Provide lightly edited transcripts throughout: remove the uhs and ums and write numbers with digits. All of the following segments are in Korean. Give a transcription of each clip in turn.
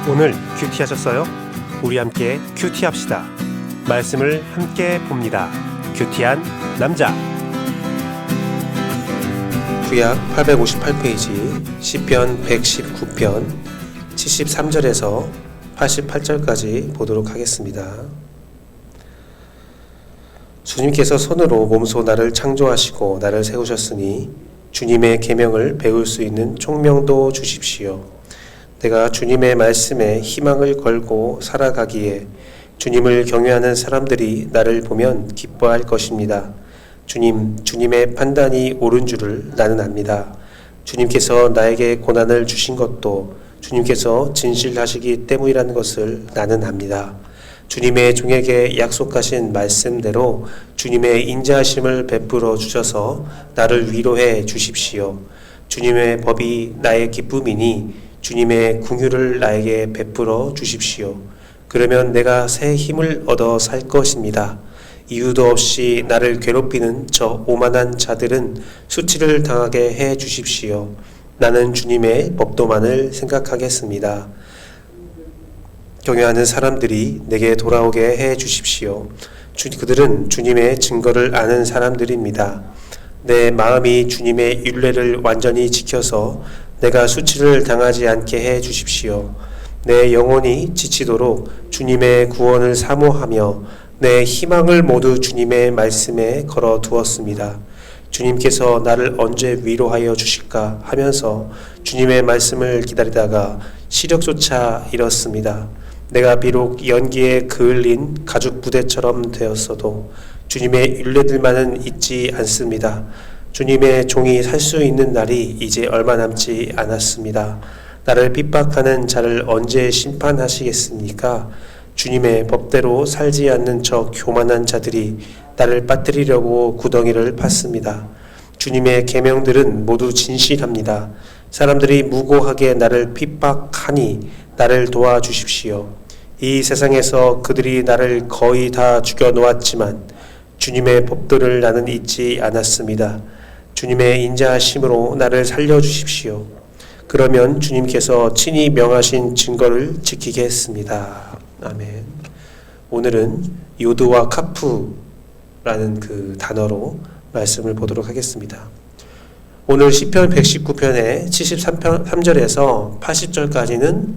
오늘 큐티하셨어요? 우리 함께 큐티합시다. 말씀을 함께 봅니다. 큐티한 남자. 구약 858페이지 시편 119편 73절에서 88절까지 보도록 하겠습니다. 주님께서 손으로 몸소 나를 창조하시고 나를 세우셨으니 주님의 계명을 배울 수 있는 총명도 주십시오. 내가 주님의 말씀에 희망을 걸고 살아가기에 주님을 경외하는 사람들이 나를 보면 기뻐할 것입니다. 주님의 판단이 옳은 줄을 나는 압니다. 주님께서 나에게 고난을 주신 것도 주님께서 진실하시기 때문이라는 것을 나는 압니다. 주님의 종에게 약속하신 말씀대로 주님의 인자하심을 베풀어 주셔서 나를 위로해 주십시오. 주님의 법이 나의 기쁨이니 주님의 긍휼을 나에게 베풀어 주십시오. 그러면 내가 새 힘을 얻어 살 것입니다. 이유도 없이 나를 괴롭히는 저 오만한 자들은 수치를 당하게 해 주십시오. 나는 주님의 법도만을 생각하겠습니다. 경외하는 사람들이 내게 돌아오게 해 주십시오. 그들은 주님의 증거를 아는 사람들입니다. 내 마음이 주님의 율례를 완전히 지켜서 내가 수치를 당하지 않게 해 주십시오. 내 영혼이 지치도록 주님의 구원을 사모하며 내 희망을 모두 주님의 말씀에 걸어 두었습니다. 주님께서 나를 언제 위로하여 주실까 하면서 주님의 말씀을 기다리다가 시력조차 잃었습니다. 내가 비록 연기에 그을린 가죽 부대처럼 되었어도 주님의 율례들만은 잊지 않습니다. 주님의 종이 살 수 있는 날이 이제 얼마 남지 않았습니다. 나를 핍박하는 자를 언제 심판하시겠습니까? 주님의 법대로 살지 않는 저 교만한 자들이 나를 빠뜨리려고 구덩이를 팠습니다. 주님의 계명들은 모두 진실합니다. 사람들이 무고하게 나를 핍박하니 나를 도와주십시오. 이 세상에서 그들이 나를 거의 다 죽여놓았지만 주님의 법도를 나는 잊지 않았습니다. 주님의 인자하심으로 나를 살려주십시오. 그러면 주님께서 친히 명하신 증거를 지키게 했습니다. 아멘. 오늘은 요드와 카프라는 그 단어로 말씀을 보도록 하겠습니다. 오늘 시편 119편의 73절에서 80절까지는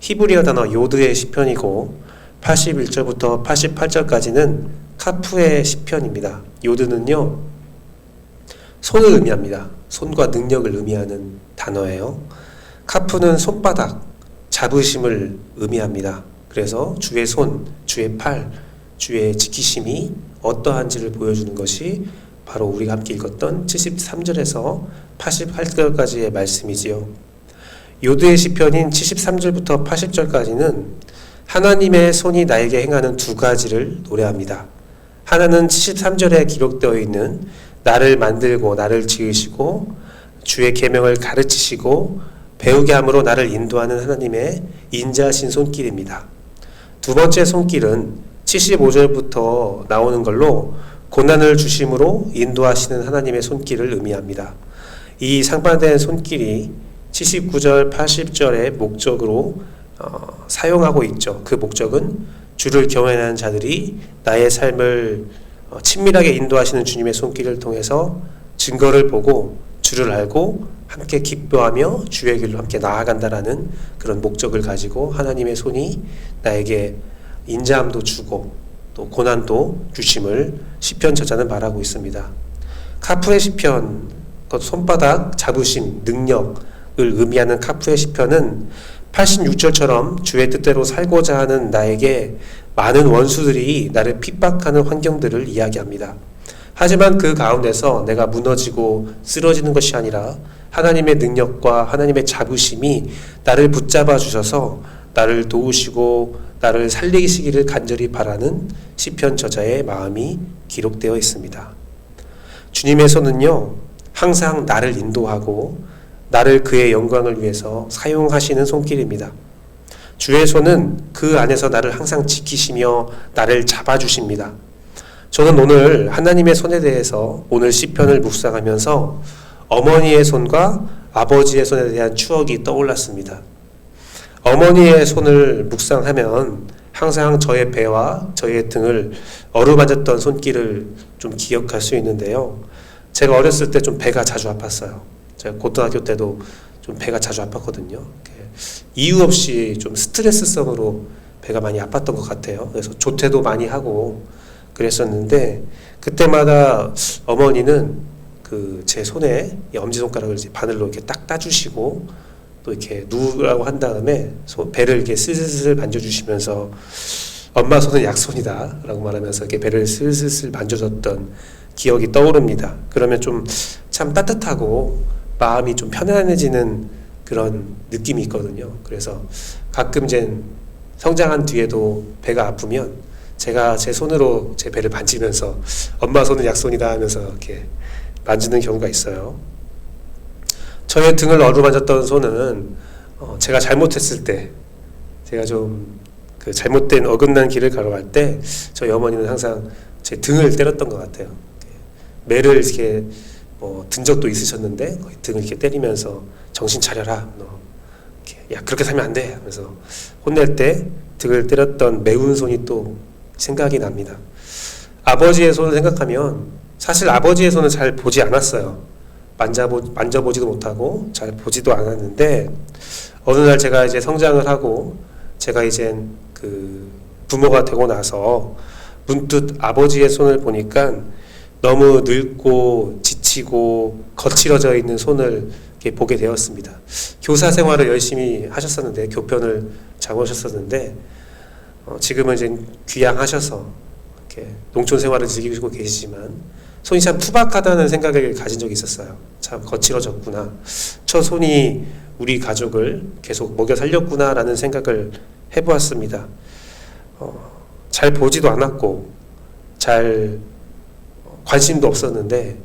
히브리어 단어 요드의 시편이고 81절부터 88절까지는 카프의 시편입니다. 요드는요, 손을 의미합니다. 손과 능력을 의미하는 단어예요. 카프는 손바닥, 자부심을 의미합니다. 그래서 주의 손, 주의 팔, 주의 지키심이 어떠한지를 보여주는 것이 바로 우리가 함께 읽었던 73절에서 88절까지의 말씀이지요. 요드의 시편인 73절부터 80절까지는 하나님의 손이 나에게 행하는 두 가지를 노래합니다. 하나는 73절에 기록되어 있는 나를 만들고 나를 지으시고 주의 계명을 가르치시고 배우게 함으로 나를 인도하는 하나님의 인자하신 손길입니다. 두 번째 손길은 75절부터 나오는 걸로 고난을 주심으로 인도하시는 하나님의 손길을 의미합니다. 이 상반된 손길이 79절, 80절의 목적으로 사용하고 있죠. 그 목적은 주를 경외하는 자들이 나의 삶을 친밀하게 인도하시는 주님의 손길을 통해서 증거를 보고 주를 알고 함께 기뻐하며 주의 길로 함께 나아간다라는 그런 목적을 가지고 하나님의 손이 나에게 인자함도 주고 또 고난도 주심을 시편 저자는 말하고 있습니다. 카프의 시편, 손바닥, 자부심, 능력을 의미하는 카프의 시편은 86절처럼 주의 뜻대로 살고자 하는 나에게 많은 원수들이 나를 핍박하는 환경들을 이야기합니다. 하지만 그 가운데서 내가 무너지고 쓰러지는 것이 아니라 하나님의 능력과 하나님의 자부심이 나를 붙잡아 주셔서 나를 도우시고 나를 살리시기를 간절히 바라는 시편 저자의 마음이 기록되어 있습니다. 주님의 손은요, 항상 나를 인도하고 나를 그의 영광을 위해서 사용하시는 손길입니다. 주의 손은 그 안에서 나를 항상 지키시며 나를 잡아주십니다. 저는 오늘 하나님의 손에 대해서 오늘 시편을 묵상하면서 어머니의 손과 아버지의 손에 대한 추억이 떠올랐습니다. 어머니의 손을 묵상하면 항상 저의 배와 저의 등을 어루만졌던 손길을 좀 기억할 수 있는데요. 제가 어렸을 때 좀 배가 자주 아팠어요. 제가 고등학교 때도 좀 배가 자주 아팠거든요. 이유 없이 좀 스트레스성으로 배가 많이 아팠던 것 같아요. 그래서 조퇴도 많이 하고 그랬었는데, 그때마다 어머니는 제 손에 엄지손가락을 이제 바늘로 이렇게 딱 따주시고 또 이렇게 누우라고 한 다음에 배를 이렇게 슬슬슬 만져주시면서 엄마 손은 약손이다 라고 말하면서 이렇게 배를 슬슬슬 만져줬던 기억이 떠오릅니다. 그러면 좀 참 따뜻하고 마음이 좀 편안해지는 그런 느낌이 있거든요. 그래서 가끔 이제 성장한 뒤에도 배가 아프면 제가 제 손으로 제 배를 만지면서 엄마 손은 약손이다 하면서 이렇게 만지는 경우가 있어요. 저의 등을 어루만졌던 손은 제가 잘못했을 때, 제가 좀 잘못된 어긋난 길을 걸어갈 때 저희 어머니는 항상 제 등을 때렸던 것 같아요. 매를 이렇게 든 적도 있으셨는데 등을 이렇게 때리면서 정신 차려라, 너 이렇게, 야 그렇게 살면 안 돼 하면서 혼낼 때 등을 때렸던 매운 손이 또 생각이 납니다. 아버지의 손을 생각하면 사실 아버지의 손은 잘 보지 않았어요. 만져보지도 못하고 잘 보지도 않았는데, 어느 날 제가 이제 성장을 하고 제가 이제 부모가 되고 나서 문득 아버지의 손을 보니까 너무 늙고 지치고 거칠어져 있는 손을 이렇게 보게 되었습니다. 교사 생활을 열심히 하셨었는데, 교편을 잡으셨었는데 지금은 이제 귀향하셔서 이렇게 농촌 생활을 즐기고 계시지만 손이 참 투박하다는 생각을 가진 적이 있었어요. 참 거칠어졌구나. 저 손이 우리 가족을 계속 먹여 살렸구나 라는 생각을 해보았습니다. 잘 보지도 않았고 잘 관심도 없었는데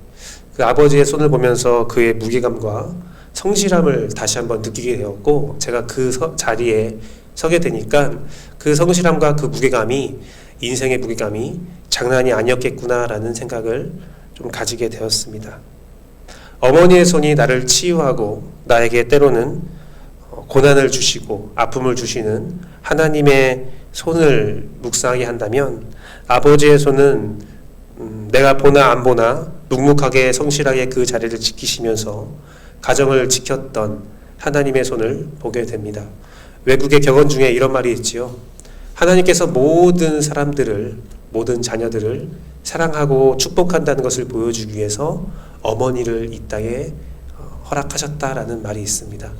그 아버지의 손을 보면서 그의 무게감과 성실함을 다시 한번 느끼게 되었고, 제가 그 자리에 서게 되니까 그 성실함과 그 무게감이, 인생의 무게감이 장난이 아니었겠구나라는 생각을 좀 가지게 되었습니다. 어머니의 손이 나를 치유하고 나에게 때로는 고난을 주시고 아픔을 주시는 하나님의 손을 묵상하게 한다면, 아버지의 손은 내가 보나 안 보나 묵묵하게 성실하게 그 자리를 지키시면서 가정을 지켰던 하나님의 손을 보게 됩니다. 외국의 격언 중에 이런 말이 있지요. 하나님께서 모든 사람들을, 모든 자녀들을 사랑하고 축복한다는 것을 보여주기 위해서 어머니를 이 땅에 허락하셨다라는 말이 있습니다.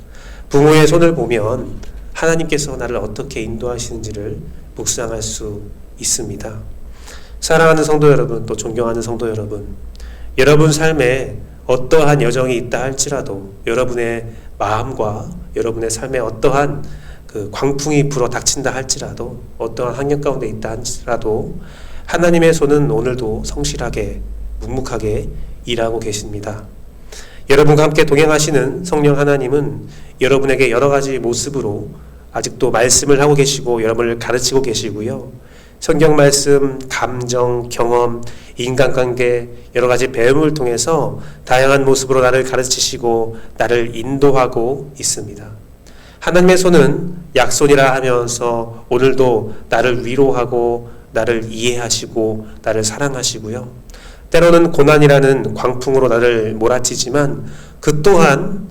부모의 손을 보면 하나님께서 나를 어떻게 인도하시는지를 묵상할 수 있습니다. 사랑하는 성도 여러분, 또 존경하는 성도 여러분, 여러분 삶에 어떠한 여정이 있다 할지라도, 여러분의 마음과 여러분의 삶에 어떠한 광풍이 불어 닥친다 할지라도, 어떠한 환경 가운데 있다 할지라도 하나님의 손은 오늘도 성실하게 묵묵하게 일하고 계십니다. 여러분과 함께 동행하시는 성령 하나님은 여러분에게 여러 가지 모습으로 아직도 말씀을 하고 계시고 여러분을 가르치고 계시고요. 성경 말씀, 감정, 경험, 인간관계 여러 가지 배움을 통해서 다양한 모습으로 나를 가르치시고 나를 인도하고 있습니다. 하나님의 손은 약손이라 하면서 오늘도 나를 위로하고 나를 이해하시고 나를 사랑하시고요. 때로는 고난이라는 광풍으로 나를 몰아치지만 그 또한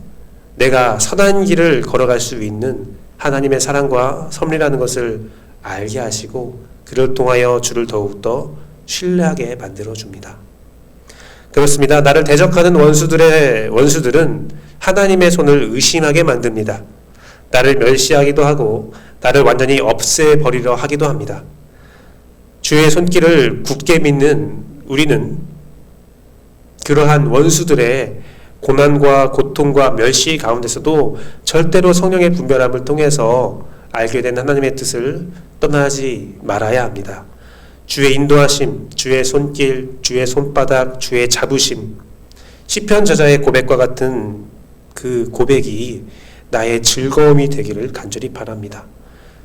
내가 선한 길을 걸어갈 수 있는 하나님의 사랑과 섭리라는 것을 알게 하시고 그를 통하여 주를 더욱더 신뢰하게 만들어줍니다. 그렇습니다. 나를 대적하는 원수들은 하나님의 손을 의심하게 만듭니다. 나를 멸시하기도 하고 나를 완전히 없애버리려 하기도 합니다. 주의 손길을 굳게 믿는 우리는 그러한 원수들의 고난과 고통과 멸시 가운데서도 절대로 성령의 분별함을 통해서 알게 된 하나님의 뜻을 떠나지 말아야 합니다. 주의 인도하심, 주의 손길, 주의 손바닥, 주의 잡으심, 시편 저자의 고백과 같은 그 고백이 나의 즐거움이 되기를 간절히 바랍니다.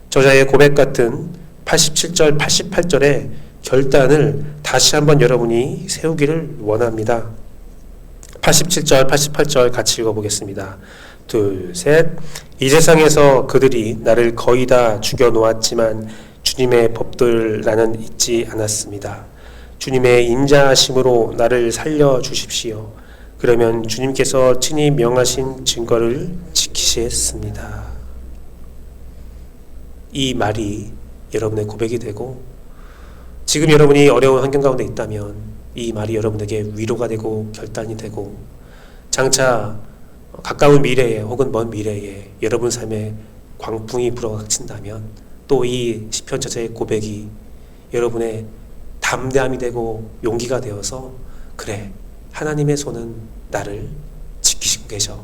저자의 고백 같은 87절, 88절의 결단을 다시 한번 여러분이 세우기를 원합니다. 87절, 88절 같이 읽어보겠습니다. 둘, 셋. 이 세상에서 그들이 나를 거의 다 죽여놓았지만 주님의 법들을 나는 잊지 않았습니다. 주님의 인자하심으로 나를 살려주십시오. 그러면 주님께서 친히 명하신 증거를 지키시겠습니다. 이 말이 여러분의 고백이 되고, 지금 여러분이 어려운 환경 가운데 있다면 이 말이 여러분에게 위로가 되고 결단이 되고, 장차 가까운 미래에 혹은 먼 미래에 여러분 삶에 광풍이 불어닥친다면 또 이 시편 저자의 고백이 여러분의 담대함이 되고 용기가 되어서, 그래, 하나님의 손은 나를 지키시고 계셔,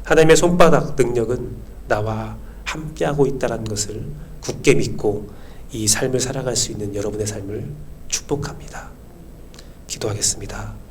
하나님의 손바닥 능력은 나와 함께하고 있다는 것을 굳게 믿고 이 삶을 살아갈 수 있는 여러분의 삶을 축복합니다. 기도하겠습니다.